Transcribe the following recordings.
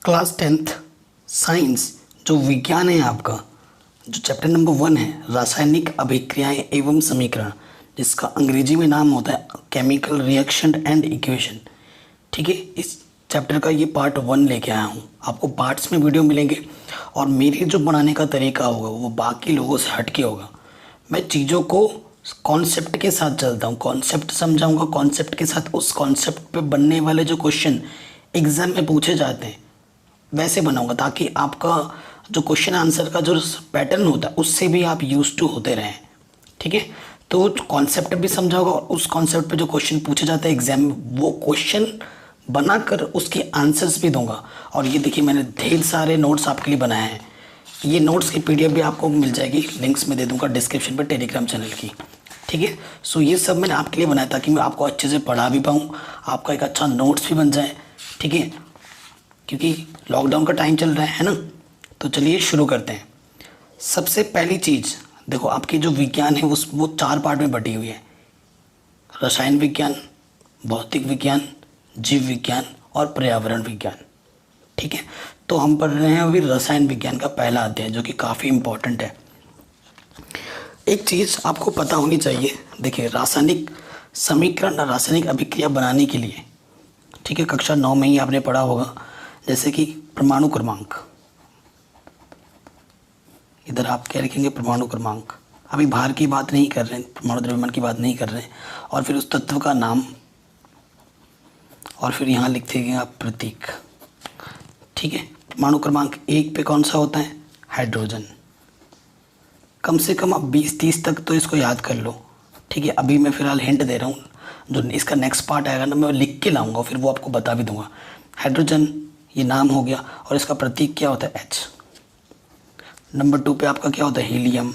Class 10th science जो विज्ञान है आपका, जो चैप्टर नंबर 1 है रासायनिक अभिक्रियाएं एवं समीकरण, जिसका अंग्रेजी में नाम होता है केमिकल रिएक्शन एंड इक्वेशन। ठीक है, इस चैप्टर का ये पार्ट 1 लेके आया हूँ। आपको पार्ट्स में वीडियो मिलेंगे और मेरे जो बनाने का तरीका होगा वो बाकी लोगों से हट के होगा। मैं चीज़ों को कॉन्सेप्ट के साथ चलता हूँ, कॉन्सेप्ट समझाऊंगा, कॉन्सेप्ट के साथ उस कॉन्सेप्ट पे बनने वाले जो क्वेश्चन एग्जाम में पूछे जाते हैं वैसे बनाऊंगा, ताकि आपका जो क्वेश्चन आंसर का जो पैटर्न होता है उससे भी आप यूज टू होते रहें। ठीक है, तो कॉन्सेप्ट भी समझाऊंगा और उस कॉन्सेप्ट पे जो क्वेश्चन पूछे जाते हैं एग्जाम में वो क्वेश्चन बनाकर उसके आंसर्स भी दूंगा। और ये देखिए मैंने ढेर सारे नोट्स आपके लिए बनाए हैं। ये नोट्स की पीडीएफ भी आपको मिल जाएगी, लिंक्स में दे दूंगा डिस्क्रिप्शन पर टेलीग्राम चैनल की। ठीक है, सो ये सब मैंने आपके लिए बनाया ताकि मैं आपको अच्छे से पढ़ा भी पाऊँ, आपका एक अच्छा नोट्स भी बन जाए। ठीक है, क्योंकि लॉकडाउन का टाइम चल रहा है ना, तो चलिए शुरू करते हैं। सबसे पहली चीज़ देखो, आपकी जो विज्ञान है वो 4 पार्ट में बटी हुई है। रसायन विज्ञान, भौतिक विज्ञान, जीव विज्ञान और पर्यावरण विज्ञान। ठीक है, तो हम पढ़ रहे हैं अभी रसायन विज्ञान का पहला अध्याय जो कि काफ़ी इम्पोर्टेंट है। एक चीज़ आपको पता होनी चाहिए, देखिए रासायनिक समीकरण, रासायनिक अभिक्रिया बनाने के लिए, ठीक है, कक्षा 9 में ही आपने पढ़ा होगा, जैसे कि परमाणु क्रमांक, इधर आप क्या लिखेंगे परमाणु क्रमांक। अभी भार की बात नहीं कर रहे हैं, परमाणु द्रव्यमान की बात नहीं कर रहे हैं। और फिर उस तत्व का नाम, और फिर यहाँ लिख देंगे आप प्रतीक। ठीक है, परमाणु क्रमांक 1 पे कौन सा होता है, हाइड्रोजन। कम से कम आप 20-30 तक तो इसको याद कर लो। ठीक है, अभी मैं फिलहाल हिंट दे रहा हूँ, जो इसका नेक्स्ट पार्ट आएगा ना मैं लिख के लाऊंगा, फिर वो आपको बता भी दूंगा। हाइड्रोजन ये नाम हो गया, और इसका प्रतीक क्या होता है, H। नंबर 2 पे आपका क्या होता है, हीलियम।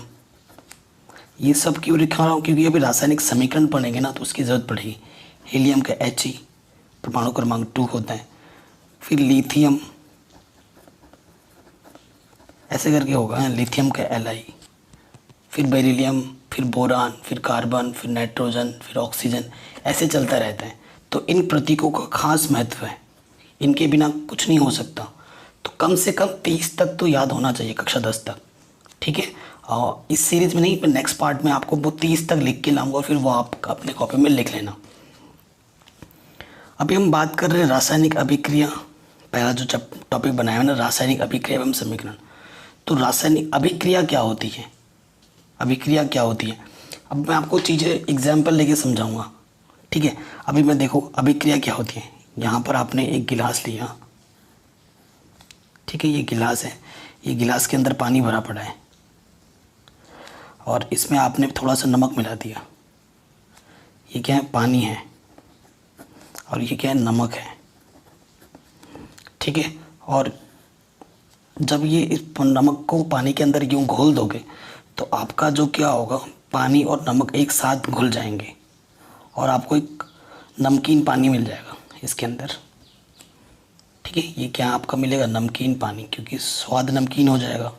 ये सब क्यों लिखा रहा हूँ, क्योंकि अभी रासायनिक समीकरण पढ़ेंगे ना तो उसकी ज़रूरत पड़ेगी। हीलियम का He परमाणु क्रमांक 2 होता है। फिर लिथियम ऐसे करके होगा, लिथियम का Li। फिर बेरिलियम, फिर बोरान, फिर कार्बन, फिर नाइट्रोजन, फिर ऑक्सीजन, ऐसे चलता रहता है। तो इन प्रतीकों का खास महत्व है, इनके बिना कुछ नहीं हो सकता। तो कम से कम 30 तक तो याद होना चाहिए, कक्षा 10 तक। ठीक है, और इस सीरीज में नहीं, पर नेक्स्ट पार्ट में आपको वो 30 तक लिख के लाऊंगा, और फिर वो आप अपने कॉपी में लिख लेना। अभी हम बात कर रहे हैं रासायनिक अभिक्रिया, पहला जो टॉपिक बनाया है ना, रासायनिक अभिक्रिया एवं समीकरण। तो रासायनिक अभिक्रिया क्या होती है, अभिक्रिया क्या होती है, अब मैं आपको चीज़ें एग्जाम्पल लेके समझाऊंगा। ठीक है, अभी मैं देखो अभिक्रिया क्या होती है। यहाँ पर आपने एक गिलास लिया, ठीक है, ये गिलास है, ये गिलास के अंदर पानी भरा पड़ा है और इसमें आपने थोड़ा सा नमक मिला दिया। ये क्या है, पानी है, और ये क्या है, नमक है। ठीक है, और जब ये इस नमक को पानी के अंदर यूँ घोल दोगे तो आपका जो क्या होगा, पानी और नमक एक साथ घुल जाएंगे और आपको एक नमकीन पानी मिल जाएगा इसके अंदर। ठीक है, ये क्या आपका मिलेगा, नमकीन पानी, क्योंकि स्वाद नमकीन हो जाएगा।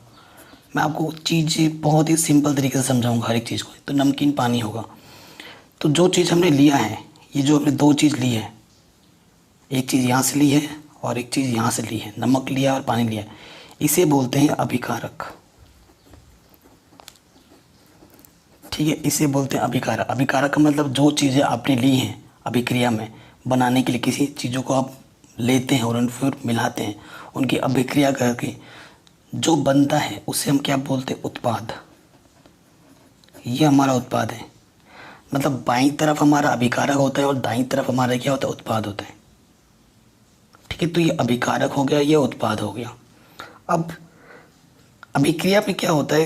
मैं आपको चीज़ बहुत ही सिंपल तरीके से समझाऊंगा हर एक चीज़ को। तो नमकीन पानी होगा, तो जो चीज़ हमने लिया है, ये जो हमने 2 चीज़ ली है, एक चीज़ यहाँ से ली है और एक चीज़ यहाँ से ली है, नमक लिया और पानी लिया, इसे बोलते हैं अभिकारक। ठीक है, इसे बोलते हैं अभिकारक। अभिकारक का मतलब जो चीज़ें आपने ली हैं अभिक्रिया में बनाने के लिए, किसी चीज़ों को आप लेते हैं और उन फिर मिलाते हैं, उनकी अभिक्रिया करके जो बनता है उसे हम क्या बोलते हैं, उत्पाद। ये हमारा उत्पाद है, मतलब बाईं तरफ हमारा अभिकारक होता है और दाईं तरफ हमारा क्या होता है, उत्पाद होता है। ठीक है, तो ये अभिकारक हो गया, ये उत्पाद हो गया। अब अभिक्रिया में क्या होता है,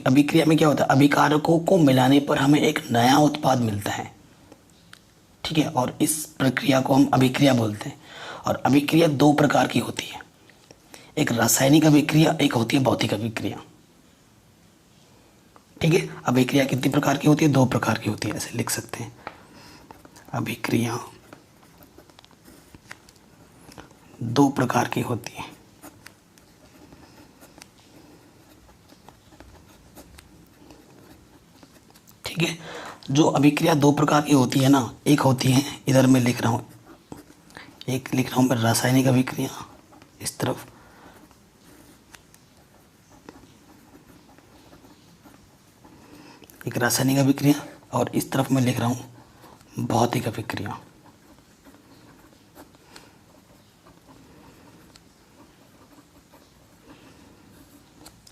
अभिक्रिया में क्या होता है, अभिकारकों को मिलाने पर हमें एक नया उत्पाद मिलता है। ठीक है, और इस प्रक्रिया को हम अभिक्रिया बोलते हैं। और अभिक्रिया 2 प्रकार की होती है, एक रासायनिक अभिक्रिया, एक होती है भौतिक अभिक्रिया। ठीक है, अभिक्रिया कितनी प्रकार की होती है, 2 प्रकार की होती है, ऐसे लिख सकते हैं, अभिक्रिया 2 प्रकार की होती है। ठीक है, जो अभिक्रिया 2 प्रकार की होती है ना, एक होती है, इधर मैं लिख रहा हूँ, एक लिख रहा हूँ मैं रासायनिक अभिक्रिया, इस तरफ एक रासायनिक अभिक्रिया और इस तरफ मैं लिख रहा हूँ भौतिक अभिक्रिया।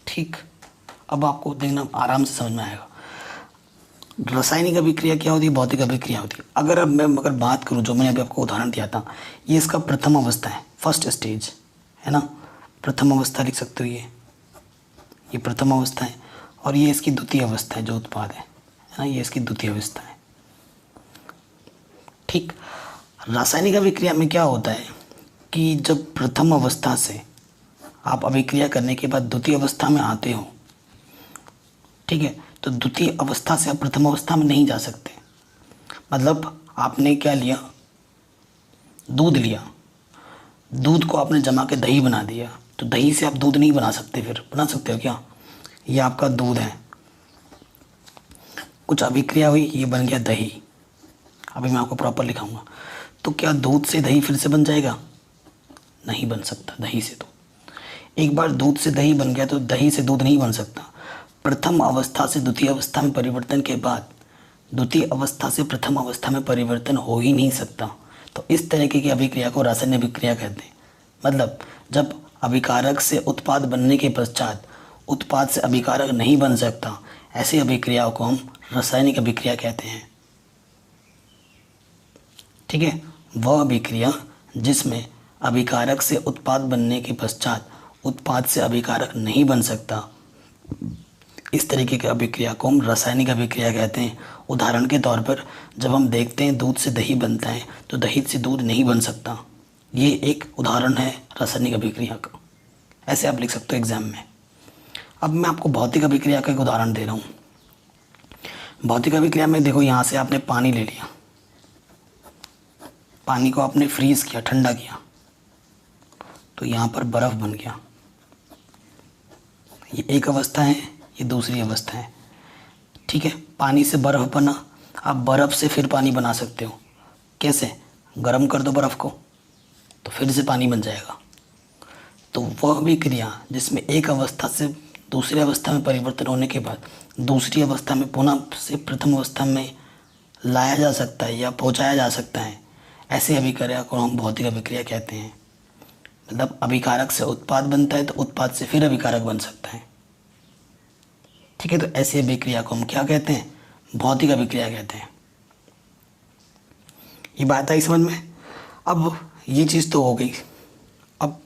ठीक, अब आपको देखना आराम से समझ में आएगा। रासायनिक अभिक्रिया क्या होती है, भौतिक अभिक्रिया होती है। अगर बात करूँ, जो मैंने अभी आपको उदाहरण दिया था, ये इसका प्रथम अवस्था है, फर्स्ट स्टेज है ना, प्रथम अवस्था लिख सकते हो। ये प्रथम अवस्था है और ये इसकी द्वितीय अवस्था है, जो उत्पाद है ना, ये इसकी द्वितीय अवस्था है। ठीक, रासायनिक अभिक्रिया में क्या होता है कि जब प्रथम अवस्था से आप अभिक्रिया करने के बाद द्वितीय अवस्था में आते हो, ठीक है, तो द्वितीय अवस्था से आप प्रथम अवस्था में नहीं जा सकते। मतलब आपने क्या लिया, दूध लिया, दूध को आपने जमा के दही बना दिया, तो दही से आप दूध नहीं बना सकते। फिर बना सकते हो क्या, ये आपका दूध है, कुछ अभिक्रिया हुई, ये बन गया दही। अभी मैं आपको प्रॉपर लिखाऊंगा। तो क्या दूध से दही फिर से बन जाएगा, नहीं बन सकता दही से। तो एक बार दूध से दही बन गया तो दही से दूध नहीं बन सकता। प्रथम अवस्था से द्वितीय अवस्था में परिवर्तन के बाद द्वितीय अवस्था से प्रथम अवस्था में परिवर्तन हो ही नहीं सकता। तो इस तरीके की अभिक्रिया को रासायनिक अभिक्रिया कहते हैं। मतलब जब अभिकारक से उत्पाद बनने के पश्चात उत्पाद से अभिकारक नहीं बन सकता, ऐसी अभिक्रियाओं को हम रासायनिक अभिक्रिया कहते हैं। ठीक है, वह अभिक्रिया जिसमें अभिकारक से उत्पाद बनने के पश्चात उत्पाद से अभिकारक नहीं बन सकता, इस तरीके की अभिक्रिया को हम रासायनिक अभिक्रिया कहते हैं। उदाहरण के तौर पर जब हम देखते हैं दूध से दही बनता है, तो दही से दूध नहीं बन सकता। ये एक उदाहरण है रासायनिक अभिक्रिया का। ऐसे आप लिख सकते हो एग्जाम में। अब मैं आपको भौतिक अभिक्रिया का एक उदाहरण दे रहा हूँ। भौतिक अभिक्रिया में देखो, यहाँ से आपने पानी ले लिया, पानी को आपने फ्रीज किया, ठंडा किया, तो यहाँ पर बर्फ़ बन गया। ये एक अवस्था है, ये दूसरी अवस्था है। ठीक है, पानी से बर्फ़ बना, आप बर्फ़ से फिर पानी बना सकते हो। कैसे, गर्म कर दो बर्फ़ को तो फिर से पानी बन जाएगा। तो वह भी क्रिया जिसमें एक अवस्था से दूसरी अवस्था में परिवर्तन होने के बाद दूसरी अवस्था में पुनः से प्रथम अवस्था में लाया जा सकता है या पहुंचाया जा सकता है, ऐसे अभिक्रिया को हम भौतिक अभिक्रिया कहते हैं। मतलब अभिकारक से उत्पाद बनता है तो उत्पाद से फिर अभिकारक बन सकता है। ठीक है, तो ऐसी अभिक्रिया को हम क्या कहते हैं, भौतिक अभिक्रिया कहते हैं। ये बात आई समझ में। अब ये चीज़ तो हो गई। अब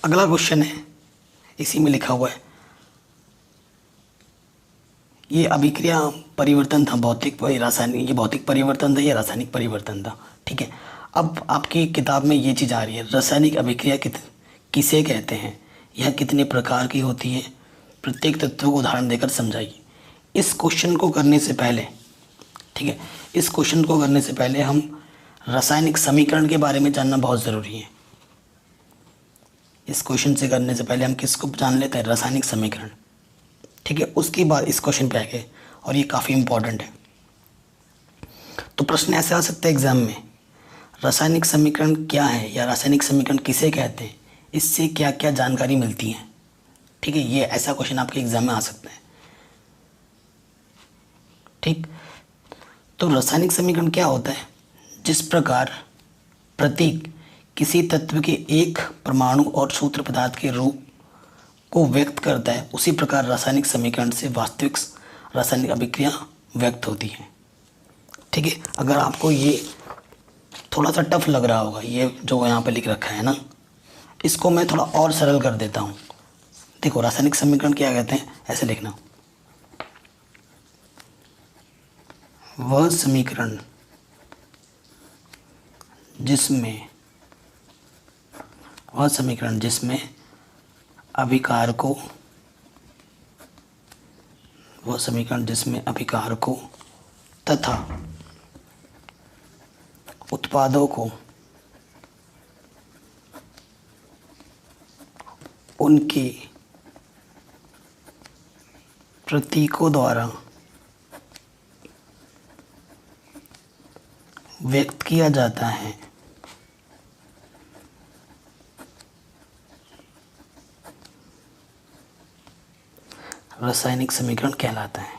अगला क्वेश्चन है, इसी में लिखा हुआ है, ये अभिक्रिया परिवर्तन था, भौतिक रासायनिक, ये भौतिक परिवर्तन था या रासायनिक परिवर्तन था। ठीक है, अब आपकी किताब में ये चीज़ आ रही है, रासायनिक अभिक्रिया किसे कहते हैं, यह कितने प्रकार की होती है, प्रत्येक तत्व को उदाहरण देकर समझाइए। इस क्वेश्चन को करने से पहले, ठीक है, इस क्वेश्चन को करने से पहले हम रासायनिक समीकरण के बारे में जानना बहुत ज़रूरी है। इस क्वेश्चन से करने से पहले हम किसको जान लेते हैं, रासायनिक समीकरण। ठीक है, उसके बाद इस क्वेश्चन पे आके, और ये काफ़ी इम्पोर्टेंट है। तो प्रश्न ऐसे आ सकते हैं एग्जाम में, रासायनिक समीकरण क्या है या रासायनिक समीकरण किसे कहते हैं, इससे क्या क्या जानकारी मिलती है। ठीक है, ये ऐसा क्वेश्चन आपके एग्जाम में आ सकता है। ठीक, तो रासायनिक समीकरण क्या होता है, जिस प्रकार प्रतीक किसी तत्व के एक परमाणु और सूत्र पदार्थ के रूप को व्यक्त करता है, उसी प्रकार रासायनिक समीकरण से वास्तविक रासायनिक अभिक्रिया व्यक्त होती है। ठीक है, अगर आपको ये थोड़ा सा टफ लग रहा होगा, ये जो यहाँ पे लिख रखा है ना, इसको मैं थोड़ा और सरल कर देता हूँ। देखो, रासायनिक समीकरण क्या कहते हैं, ऐसे लिखना, वह समीकरण जिसमें अभिकार को तथा उत्पादों को उनके प्रतीकों द्वारा व्यक्त किया जाता है, रासायनिक समीकरण कहलाता है।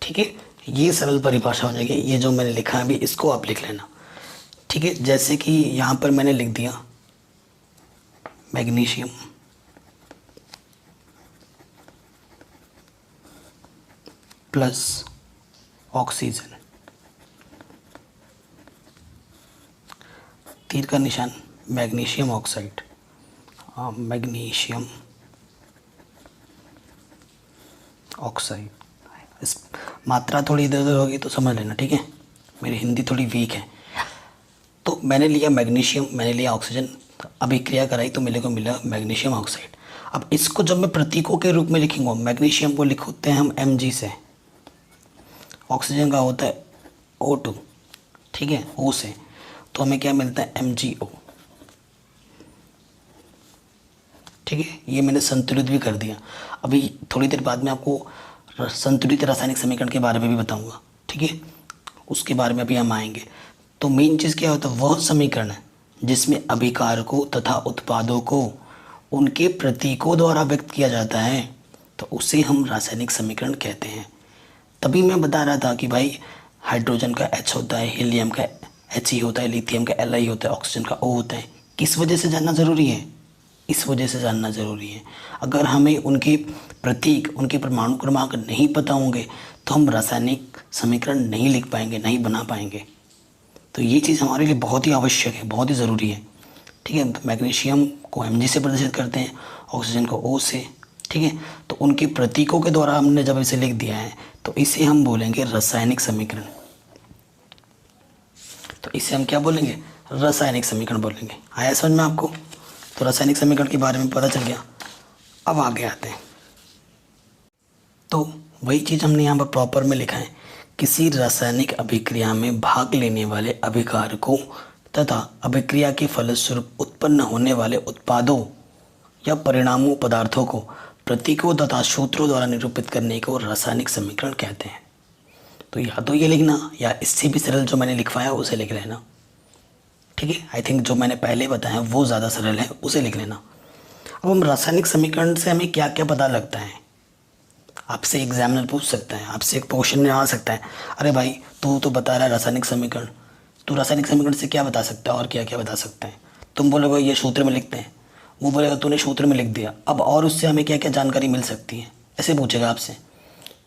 ठीक है, ये सरल परिभाषा हो जाएगी। ये जो मैंने लिखा है अभी इसको आप लिख लेना। ठीक है, जैसे कि यहाँ पर मैंने लिख दिया मैग्नीशियम प्लस ऑक्सीजन, तीर का निशान मैग्नीशियम ऑक्साइड, मैग्नीशियम ऑक्साइड। इस मात्रा थोड़ी इधर उधर होगी तो समझ लेना, ठीक है, मेरी हिंदी थोड़ी वीक है। तो मैंने लिया मैग्नीशियम, मैंने लिया ऑक्सीजन, अभिक्रिया कराई तो मेरे को मिला मैग्नीशियम ऑक्साइड। अब इसको जब मैं प्रतीकों के रूप में लिखूंगा, मैग्नीशियम को लिखते हैं हम Mg से, ऑक्सीजन का होता है O2, ठीक है, O से, तो हमें क्या मिलता है MgO। ठीक है, ये मैंने संतुलित भी कर दिया। अभी थोड़ी देर बाद में आपको संतुलित रासायनिक समीकरण के बारे में भी बताऊंगा, ठीक है, उसके बारे में भी हम आएंगे। तो मेन चीज़ क्या होता है, वह समीकरण है जिसमें अभिकारकों तथा उत्पादों को उनके प्रतीकों द्वारा व्यक्त किया जाता है, तो उसे हम रासायनिक समीकरण कहते हैं। तभी मैं बता रहा था कि भाई हाइड्रोजन का H होता है, हीलियम का He होता है, लिथियम का Li होता है, ऑक्सीजन का O होता है। किस वजह से जानना ज़रूरी है, इस वजह से जानना ज़रूरी है। अगर हमें उनके प्रतीक, उनके परमाणु क्रमांक नहीं पता होंगे तो हम रासायनिक समीकरण नहीं लिख पाएंगे, नहीं बना पाएंगे। तो ये चीज़ हमारे लिए बहुत ही आवश्यक है, बहुत ही ज़रूरी है। ठीक है, तो मैग्नीशियम को Mg से प्रदर्शित करते हैं, ऑक्सीजन को O से। ठीक है, तो उनके प्रतीकों के द्वारा हमने जब इसे लिख दिया है तो इसे हम बोलेंगे रासायनिक समीकरण। तो इसे हम क्या बोलेंगे, रासायनिक समीकरण बोलेंगे। आया समझ में आपको? तो रासायनिक समीकरण के बारे में पता चल गया। अब आगे आते हैं, तो वही चीज़ हमने यहाँ पर प्रॉपर में लिखा है, किसी रासायनिक अभिक्रिया में भाग लेने वाले अभिकारकों तथा अभिक्रिया के फलस्वरूप उत्पन्न होने वाले उत्पादों या परिणामों पदार्थों को प्रतीकों तथा सूत्रों द्वारा निरूपित करने को रासायनिक समीकरण कहते हैं। तो या तो ये लिखना या इससे भी सरल जो मैंने लिखवाया उसे लिख लेना। ठीक है, आई थिंक जो मैंने पहले बताया वो ज़्यादा सरल है, उसे लिख लेना। अब हम रासायनिक समीकरण से हमें क्या क्या पता लगता है, आपसे एग्जामिनर पूछ सकता है, आपसे एक क्वेश्चन में आ सकता है, अरे भाई तू तो बता रहा है रासायनिक समीकरण, तू रासायनिक समीकरण से क्या बता सकता है और क्या क्या बता सकता है। तुम बोलोगे ये सूत्र में लिखते हैं, वो बोलेगा तूने सूत्र में लिख दिया, अब और उससे हमें क्या क्या जानकारी मिल सकती है, ऐसे पूछेगा आपसे।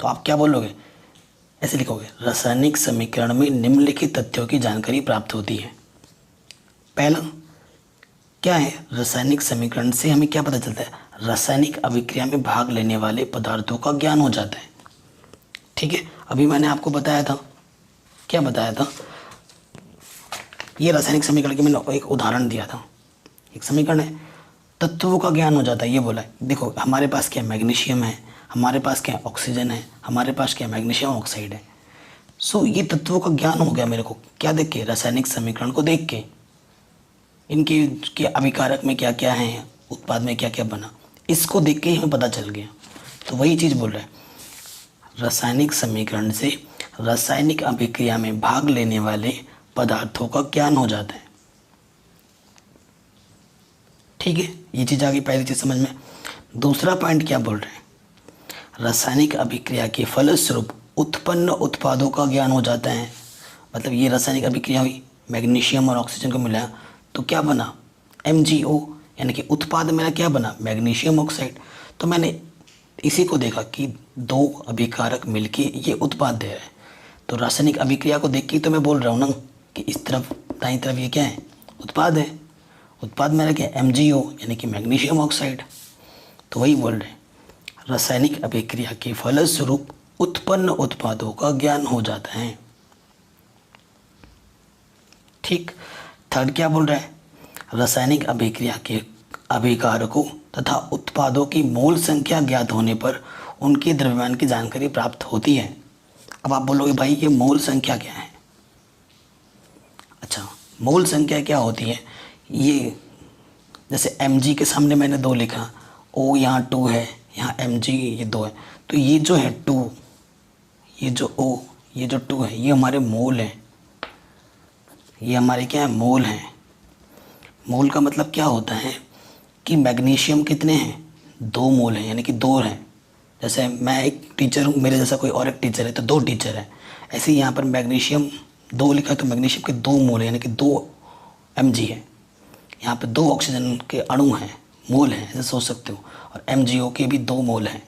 तो आप क्या बोलोगे, ऐसे लिखोगे, रासायनिक समीकरण में निम्नलिखित तथ्यों की जानकारी प्राप्त होती है। पहला क्या है, रासायनिक समीकरण से हमें क्या पता चलता है, रासायनिक अभिक्रिया में भाग लेने वाले पदार्थों का ज्ञान हो जाता है। ठीक है, अभी मैंने आपको बताया था, क्या बताया था, ये रासायनिक समीकरण के मैंने एक उदाहरण दिया था, एक समीकरण है, तत्वों का ज्ञान हो जाता है। ये बोला है, देखो हमारे पास क्या मैग्नीशियम है, हमारे पास क्या ऑक्सीजन है, हमारे पास क्या मैग्नीशियम ऑक्साइड है। सो ये तत्वों का ज्ञान हो गया मेरे को, क्या देख के, रासायनिक समीकरण को देख के, इनके के अभिकारक में क्या क्या है, उत्पाद में क्या क्या बना, इसको देख के ही हमें पता चल गया। तो वही चीज़ बोल रहा है, रासायनिक समीकरण से रासायनिक अभिक्रिया में भाग लेने वाले पदार्थों का ज्ञान हो जाता है। ठीक है, ये चीज़ आ गई पहली चीज़ समझ में। दूसरा पॉइंट क्या बोल रहे हैं, रासायनिक अभिक्रिया के फलस्वरूप उत्पन्न उत्पादों का ज्ञान हो जाता है। मतलब ये रासायनिक अभिक्रिया हुई, मैग्नीशियम और ऑक्सीजन को मिलाया तो क्या बना, MgO, यानी कि उत्पाद मेरा क्या बना, मैग्नीशियम ऑक्साइड। तो मैंने इसी को देखा कि दो अभिकारक मिलके ये उत्पाद दे रहे हैं। तो रासायनिक अभिक्रिया को देख के तो मैं बोल रहा हूँ ना कि इस तरफ दाईं तरफ ये क्या है, उत्पाद है। उत्पाद मेरा क्या है, MgO, यानी कि मैग्नीशियम ऑक्साइड। तो वही बोल रहे हैं, रासायनिक अभिक्रिया के फलस्वरूप उत्पन्न उत्पादों का ज्ञान हो जाता है। ठीक, थर्ड क्या बोल रहा है, रासायनिक अभिक्रिया के अभिकारकों तथा उत्पादों की मोल संख्या ज्ञात होने पर उनके द्रव्यमान की जानकारी प्राप्त होती है। अब आप बोलोगे भाई ये मोल संख्या क्या है। अच्छा, मोल संख्या क्या होती है, ये जैसे Mg के सामने मैंने 2 लिखा, O यहाँ 2 है, यहाँ Mg ये 2 है, तो ये जो है 2, ये जो O, ये जो 2 है, ये हमारे मोल हैं। ये हमारे क्या है, मोल हैं। मोल का मतलब क्या होता है कि मैग्नीशियम कितने हैं, 2 मोल हैं, यानी कि 2 हैं। जैसे मैं एक टीचर हूँ, मेरे जैसा कोई और एक टीचर है, तो 2 टीचर हैं। ऐसे ही यहाँ पर मैग्नीशियम 2 लिखा है, तो मैग्नीशियम के 2 मोल हैं, यानी कि 2 mg है। यहाँ पे 2 ऑक्सीजन के अणु हैं, मोल हैं, ऐसे सोच सकते हो। और MgO के भी 2 मोल हैं,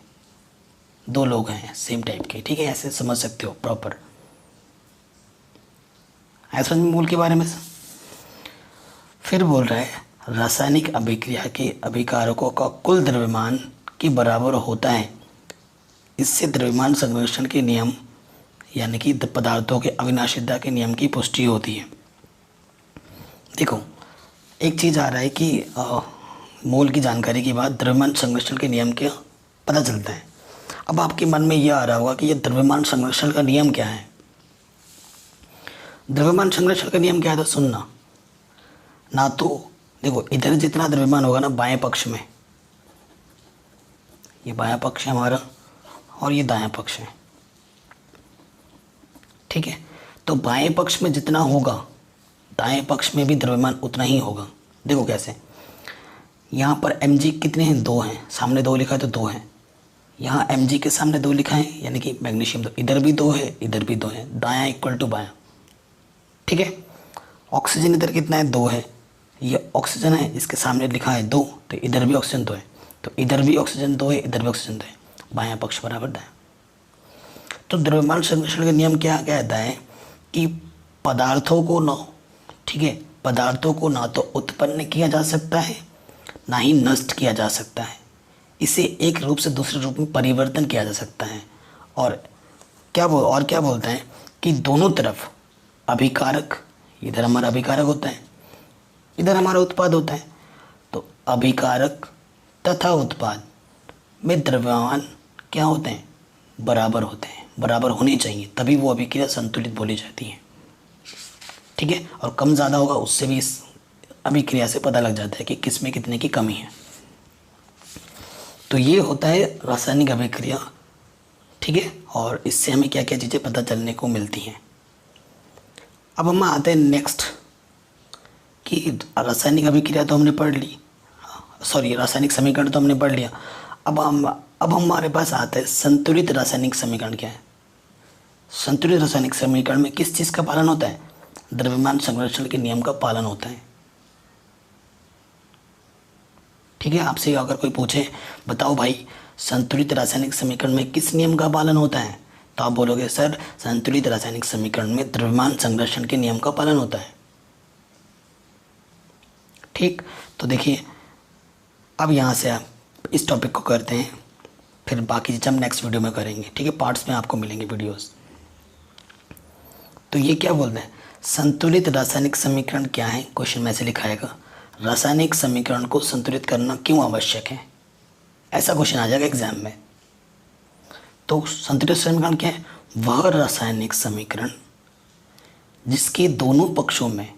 2 लोग हैं सेम टाइप के, ठीक है, ऐसे समझ सकते हो प्रॉपर। है समझ में मोल के बारे में। फिर बोल रहा है रासायनिक अभिक्रिया के अभिकारकों का कुल द्रव्यमान के बराबर होता है। इससे द्रव्यमान संरक्षण के नियम यानी कि पदार्थों के अविनाशिता के नियम की पुष्टि होती है। देखो, एक चीज़ आ रहा है कि मोल की जानकारी के बाद द्रव्यमान संरक्षण के नियम का पता चलता है। अब आपके मन में यह आ रहा होगा कि यह द्रव्यमान संरक्षण का नियम क्या है। द्रव्यमान संरक्षण का नियम क्या है, तो सुनना ना। तो देखो, इधर जितना द्रव्यमान होगा ना बाएं पक्ष में, ये बायां पक्ष है हमारा और ये दायां पक्ष है, ठीक है। तो बाएं पक्ष में जितना होगा दाएं पक्ष में भी द्रव्यमान उतना ही होगा। देखो कैसे, यहाँ पर mg कितने हैं, 2 हैं, सामने 2 लिखा है तो 2 हैं। यहाँ mg के सामने 2 लिखा है, यानी कि मैग्नीशियम, तो इधर भी 2 है, इधर भी 2 है, दायां इक्वल टू बायां, ठीक है। ऑक्सीजन इधर कितना है, 2 है, ये ऑक्सीजन है, इसके सामने लिखा है 2, तो इधर भी ऑक्सीजन 2 है, तो इधर भी ऑक्सीजन 2 है, इधर भी ऑक्सीजन 2 है, बायां पक्ष बराबर दायां। तो द्रव्यमान संरक्षण का नियम क्या कहता है कि पदार्थों को न, ठीक है, पदार्थों को ना तो उत्पन्न किया जा सकता है ना ही नष्ट किया जा सकता है। इसे एक रूप से दूसरे रूप में परिवर्तन किया जा सकता है। और क्या बोलते हैं कि दोनों तरफ अभिकारक, इधर हमारा अभिकारक होता है, इधर हमारा उत्पाद होता है, तो अभिकारक तथा उत्पाद में द्रव्यमान क्या होते हैं, बराबर होते हैं, बराबर होने चाहिए, तभी वो अभिक्रिया संतुलित बोली जाती है, ठीक है। और कम ज़्यादा होगा उससे भी इस अभिक्रिया से पता लग जाता है कि किस में कितने की कमी है। तो ये होता है रासायनिक अभिक्रिया, ठीक है। और इससे हमें क्या क्या चीज़ें पता चलने को मिलती हैं। अब हम आते हैं नेक्स्ट कि रासायनिक अभिक्रिया तो हमने पढ़ ली, सॉरी रासायनिक समीकरण तो हमने पढ़ लिया। अब हमारे पास आता है संतुलित रासायनिक समीकरण। क्या है संतुलित रासायनिक समीकरण में किस चीज़ का पालन होता है, द्रव्यमान संरक्षण के नियम का पालन होता है, ठीक है। आपसे अगर कोई पूछे बताओ भाई संतुलित रासायनिक समीकरण में किस नियम का पालन होता है, तो आप बोलोगे सर संतुलित रासायनिक समीकरण में द्रव्यमान संरक्षण के नियम का पालन होता है, ठीक। तो देखिए, अब यहाँ से आप इस टॉपिक को करते हैं, फिर बाकी चीज़ हम नेक्स्ट वीडियो में करेंगे, ठीक है। पार्ट्स में आपको मिलेंगे वीडियोस। तो ये क्या बोलते हैं, संतुलित रासायनिक समीकरण क्या है, क्वेश्चन में ऐसे लिखाएगा, रासायनिक समीकरण को संतुलित करना क्यों आवश्यक है, ऐसा क्वेश्चन आ जाएगा एग्जाम में। तो संतुलित समीकरण क्या है, वह रासायनिक समीकरण जिसके दोनों पक्षों में,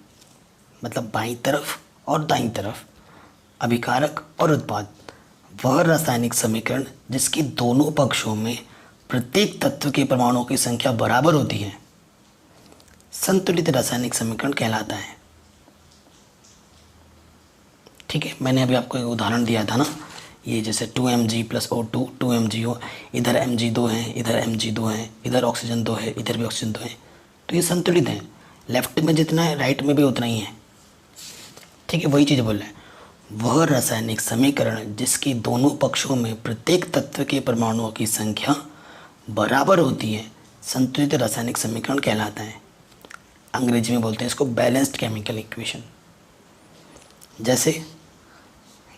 मतलब बाईं तरफ और दाईं तरफ, अभिकारक और उत्पाद, वह रासायनिक समीकरण जिसके दोनों पक्षों में प्रत्येक तत्व के परमाणुओं की संख्या बराबर होती है, संतुलित रासायनिक समीकरण कहलाता है, ठीक है। मैंने अभी आपको एक उदाहरण दिया था ना, ये जैसे 2mg + O2 2mgO, इधर mg2 है, इधर mg2 है, इधर ऑक्सीजन 2 है, इधर भी ऑक्सीजन 2 है, तो ये संतुलित है। लेफ्ट में जितना है राइट में भी उतना ही है, ठीक है। वही चीज़ बोल रहे हैं, वह रासायनिक समीकरण जिसके दोनों पक्षों में प्रत्येक तत्व के परमाणुओं की संख्या बराबर होती है, संतुलित रासायनिक समीकरण कहलाता है। अंग्रेजी में बोलते हैं इसको बैलेंस्ड केमिकल इक्वेशन। जैसे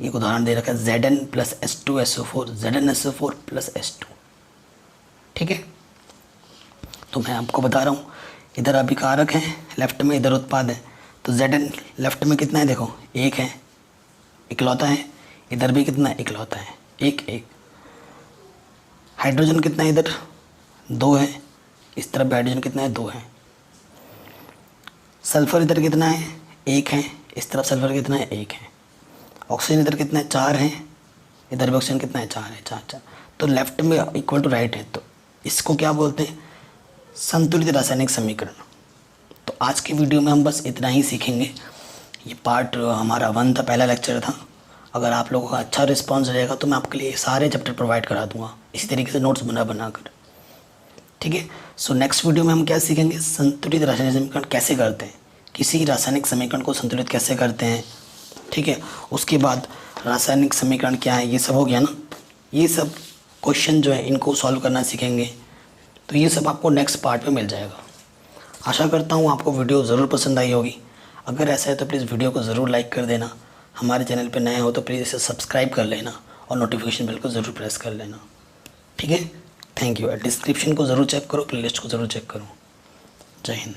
एक उदाहरण दे रखा है Zn + H2SO4 ZnSO4 + H2, ठीक है। तो मैं आपको बता रहा हूँ, इधर अभिकारक है लेफ्ट में, इधर उत्पाद है, तो Zn लेफ्ट में कितना है, देखो 1 है, इकलौता है, इधर भी कितना है, इकलौता है, 1 1। हाइड्रोजन कितना है, इधर 2 है, इस तरफ हाइड्रोजन कितना है, 2 है। सल्फर इधर कितना है, 1 है, इस तरफ सल्फर कितना है, 1 है। ऑक्सीजन इधर कितना है, 4 है, इधर भी ऑक्सीजन कितना है, 4 है, 4 4। तो लेफ्ट में इक्वल टू राइट है, तो इसको क्या बोलते हैं, संतुलित रासायनिक समीकरण। तो आज की वीडियो में हम बस इतना ही सीखेंगे। ये पार्ट हमारा 1 था, पहला लेक्चर था। अगर आप लोगों का अच्छा रिस्पांस रहेगा तो मैं आपके लिए सारे चैप्टर प्रोवाइड करा दूंगा इसी तरीके से नोट्स बना कर। ठीक है। सो नेक्स्ट वीडियो में हम क्या सीखेंगे, संतुलित रासायनिक समीकरण कैसे करते हैं, किसी रासायनिक समीकरण को संतुलित कैसे करते हैं। ठीक है। उसके बाद रासायनिक समीकरण क्या है, ये सब हो गया ना। ये सब क्वेश्चन जो है इनको सॉल्व करना सीखेंगे। तो ये सब आपको नेक्स्ट पार्ट में मिल जाएगा। आशा करता हूँ आपको वीडियो ज़रूर पसंद आई होगी। अगर ऐसा है तो प्लीज़ वीडियो को ज़रूर लाइक कर देना। हमारे चैनल पर नए हो तो प्लीज़ इसे सब्सक्राइब कर लेना और नोटिफिकेशन बेल को ज़रूर प्रेस कर लेना। ठीक है। Thank you. डिस्क्रिप्शन को ज़रूर चेक करो, प्लेलिस्ट को ज़रूर चेक करो। जय हिंद।